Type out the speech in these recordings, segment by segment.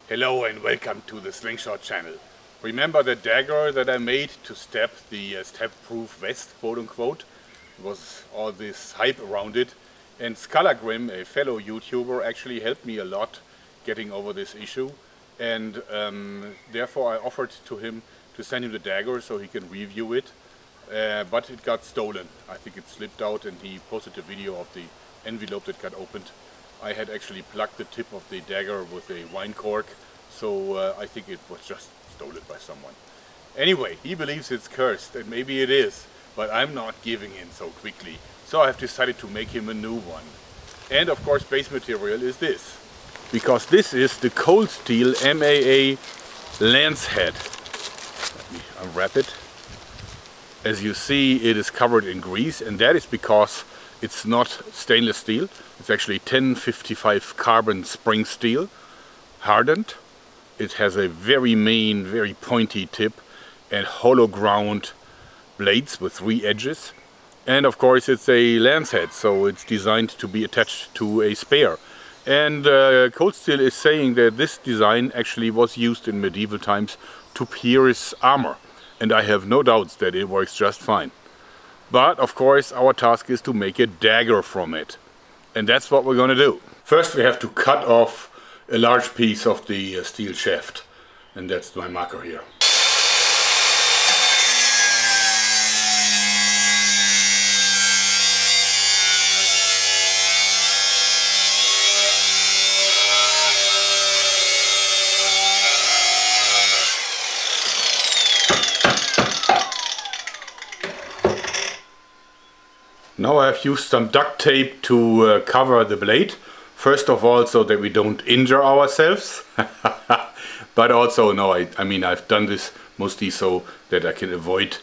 Hello and welcome to the Slingshot channel. Remember the dagger that I made to stab the stab-proof vest, quote unquote? There was all this hype around it, and Skallagrim, a fellow YouTuber, actually helped me a lot getting over this issue, and therefore I offered to him to send him the dagger so he can review it, but it got stolen. I think it slipped out, and he posted a video of the envelope that got opened. I had actually plugged the tip of the dagger with a wine cork, so I think it was just stolen by someone. Anyway, he believes it's cursed, and maybe it is, but I'm not giving in so quickly. So I have decided to make him a new one. And of course base material is this. Because this is the cold steel MAA lance head. Let me unwrap it. As you see, it is covered in grease, and that is because it's not stainless steel. It's actually 1055 carbon spring steel, hardened. It has a very main, very pointy tip and hollow ground blades with 3 edges. And of course it's a lance head, so it's designed to be attached to a spear. And Cold Steel is saying that this design actually was used in medieval times to pierce armor. And I have no doubts that it works just fine. But of course our task is to make a dagger from it. And that's what we're going to do. First we have to cut off a large piece of the steel shaft. And that's my marker here. Now I have used some duct tape to cover the blade. First of all, so that we don't injure ourselves. But also, no, I mean I've done this mostly so that I can avoid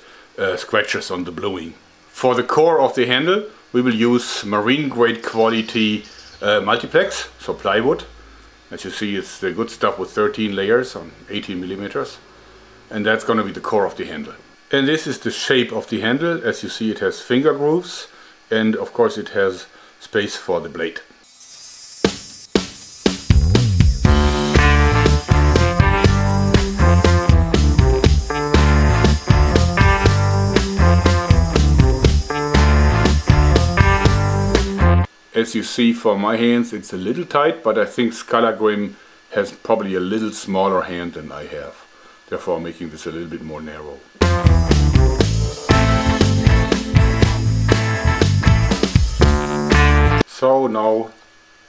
scratches on the bluing. For the core of the handle we will use marine grade quality multiplex, so plywood. As you see, it's the good stuff with 13 layers on 18 millimeters. And that's going to be the core of the handle. And this is the shape of the handle. As you see, it has finger grooves. And of course it has space for the blade. As you see, for my hands it's a little tight, but I think Skallagrim has probably a little smaller hand than I have. Therefore I'm making this a little bit more narrow. So now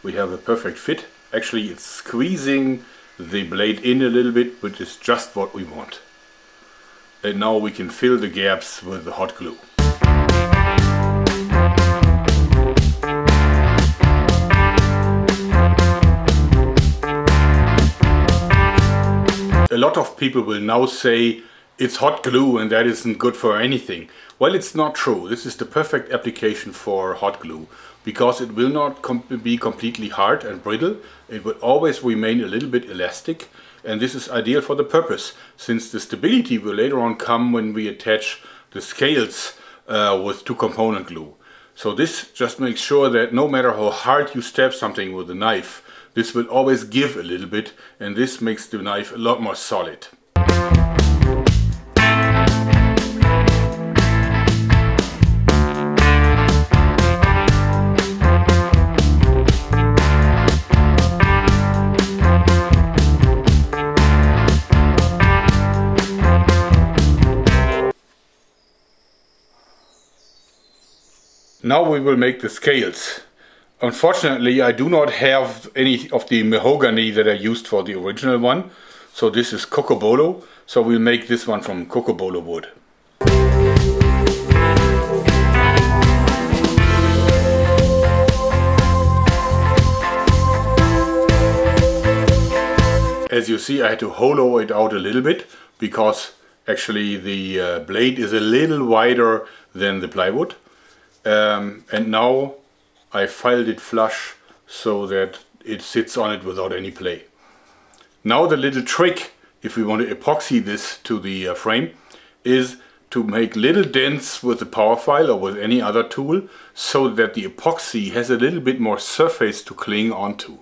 we have a perfect fit. Actually it's squeezing the blade in a little bit, which is just what we want. And now we can fill the gaps with the hot glue. A lot of people will now say it's hot glue and that isn't good for anything. Well, it's not true. This is the perfect application for hot glue because it will not be completely hard and brittle. It will always remain a little bit elastic, and this is ideal for the purpose since the stability will later on come when we attach the scales with 2-component glue. So this just makes sure that no matter how hard you stab something with a knife, this will always give a little bit, and this makes the knife a lot more solid. Now we will make the scales. Unfortunately, I do not have any of the mahogany that I used for the original one. So this is cocobolo. So we'll make this one from cocobolo wood. As you see, I had to hollow it out a little bit because actually the blade is a little wider than the plywood. And now I filed it flush so that it sits on it without any play. Now the little trick, if we want to epoxy this to the frame, is to make little dents with the power file or with any other tool so that the epoxy has a little bit more surface to cling onto.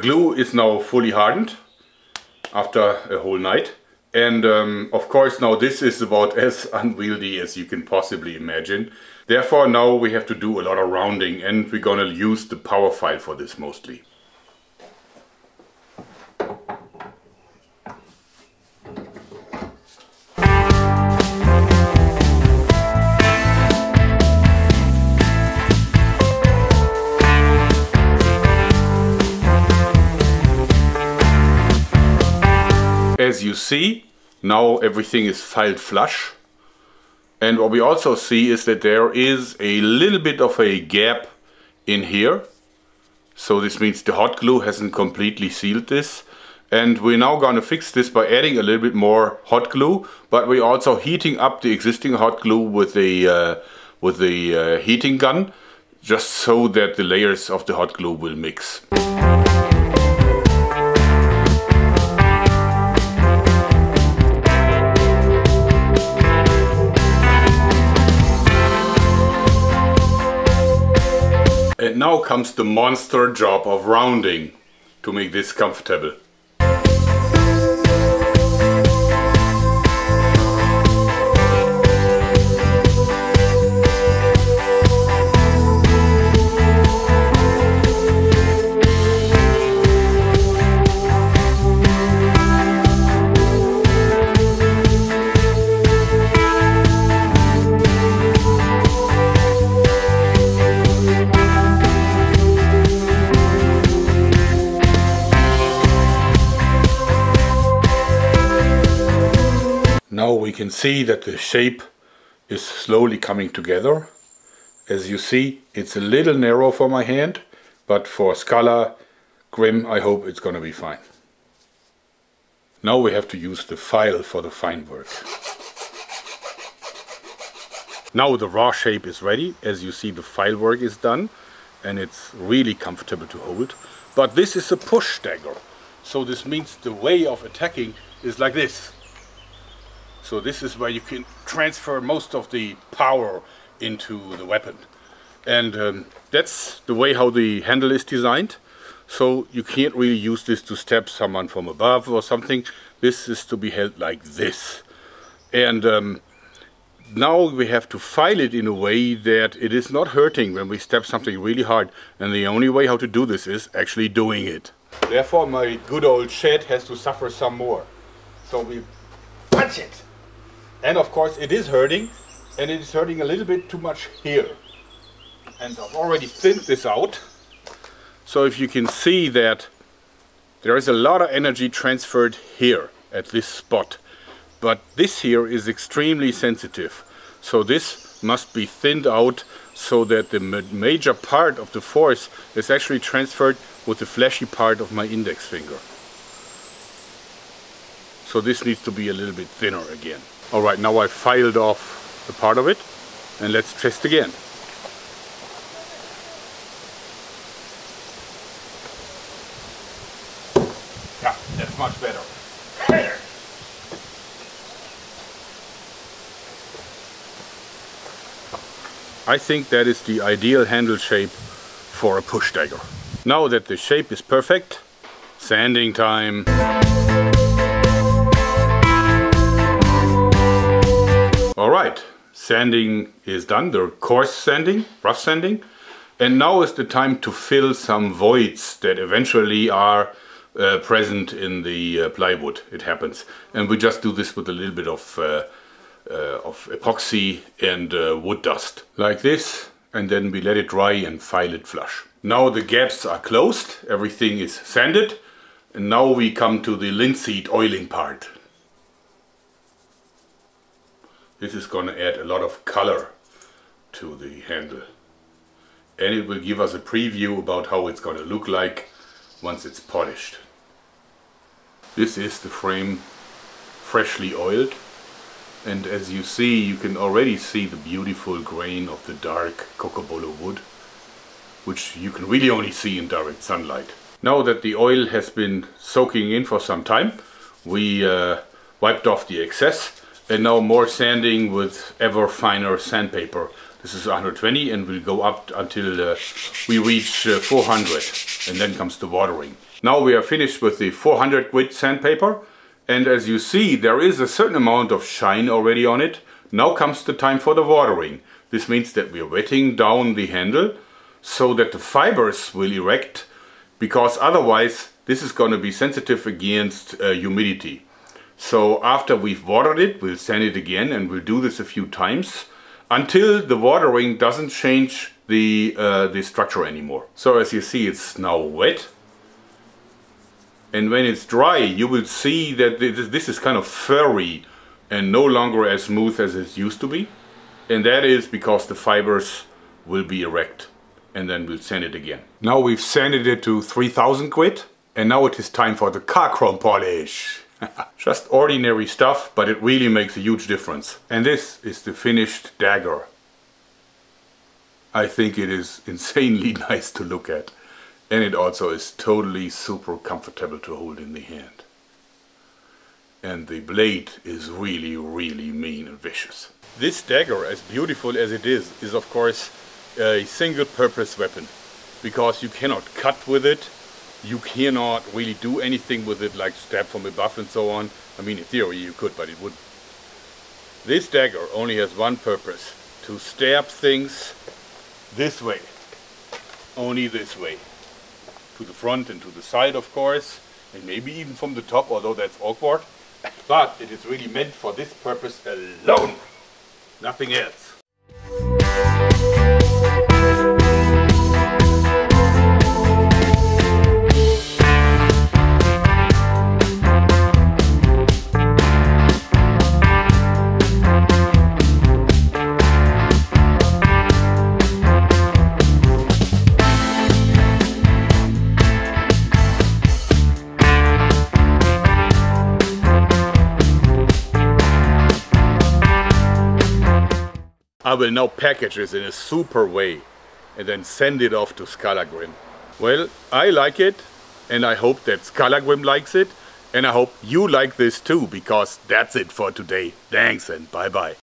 Glue is now fully hardened after a whole night, and of course now this is about as unwieldy as you can possibly imagine. Therefore now we have to do a lot of rounding, and we're gonna use the power file for this mostly. As you see, now everything is filed flush, and what we also see is that there is a little bit of a gap in here, so this means the hot glue hasn't completely sealed this, and we're now going to fix this by adding a little bit more hot glue, but we're also heating up the existing hot glue with a heating gun, just so that the layers of the hot glue will mix. And now comes the monster job of rounding to make this comfortable. Now we can see that the shape is slowly coming together. As you see, it's a little narrow for my hand, but for Skallagrim I hope it's gonna be fine. Now we have to use the file for the fine work. Now the raw shape is ready. As you see, the file work is done and it's really comfortable to hold. But this is a push dagger, so this means the way of attacking is like this. So this is where you can transfer most of the power into the weapon. And that's the way how the handle is designed. So you can't really use this to stab someone from above or something. This is to be held like this. And now we have to file it in a way that it is not hurting when we stab something really hard. And the only way how to do this is actually doing it. Therefore my good old shed has to suffer some more. So we punch it. And of course it is hurting, and it is hurting a little bit too much here. And I've already thinned this out. So if you can see that there is a lot of energy transferred here at this spot. But this here is extremely sensitive. So this must be thinned out so that the major part of the force is actually transferred with the fleshy part of my index finger. So this needs to be a little bit thinner again. Alright, now I filed off a part of it, and let's test again. Yeah, that's much better. I think that is the ideal handle shape for a push dagger. Now that the shape is perfect, sanding time. Alright, sanding is done, the coarse sanding, rough sanding, and now is the time to fill some voids that eventually are present in the plywood. It happens, and we just do this with a little bit of epoxy and wood dust, like this, and then we let it dry and file it flush. Now the gaps are closed, everything is sanded. And now we come to the linseed oiling part. This is going to add a lot of color to the handle. And it will give us a preview about how it's going to look like once it's polished. This is the frame freshly oiled. And as you see, you can already see the beautiful grain of the dark cocobolo wood, which you can really only see in direct sunlight. Now that the oil has been soaking in for some time, we wiped off the excess, and now more sanding with ever finer sandpaper. This is 120 and will go up until we reach 400, and then comes the watering. Now we are finished with the 400 grit sandpaper, and as you see, there is a certain amount of shine already on it. Now comes the time for the watering. This means that we are wetting down the handle so that the fibers will erect, because otherwise this is going to be sensitive against humidity. So after we've watered it, we'll sand it again, and we'll do this a few times until the watering doesn't change the structure anymore. So as you see, it's now wet. And when it's dry, you will see that this is kind of furry and no longer as smooth as it used to be. And that is because the fibers will be erect. And then we'll sand it again. Now we've sanded it to 3000 grit. And now it is time for the car chrome polish. Just ordinary stuff, but it really makes a huge difference. And this is the finished Dagger. I think it is insanely nice to look at. And it also is totally super comfortable to hold in the hand. And the blade is really, really mean and vicious. This dagger, as beautiful as it is of course a single purpose weapon. Because you cannot cut with it, you cannot really do anything with it like stab from above and so on. I mean, in theory you could, but it wouldn't. This dagger only has one purpose: to stab things this way. Only this way. To the front and to the side, of course, and maybe even from the top, although that's awkward. But it is really meant for this purpose alone. Nothing else. I will now package this in a super way and then send it off to Skallagrim. Well, I like it, and I hope that Skallagrim likes it, and I hope you like this too, because that's it for today. Thanks and bye bye.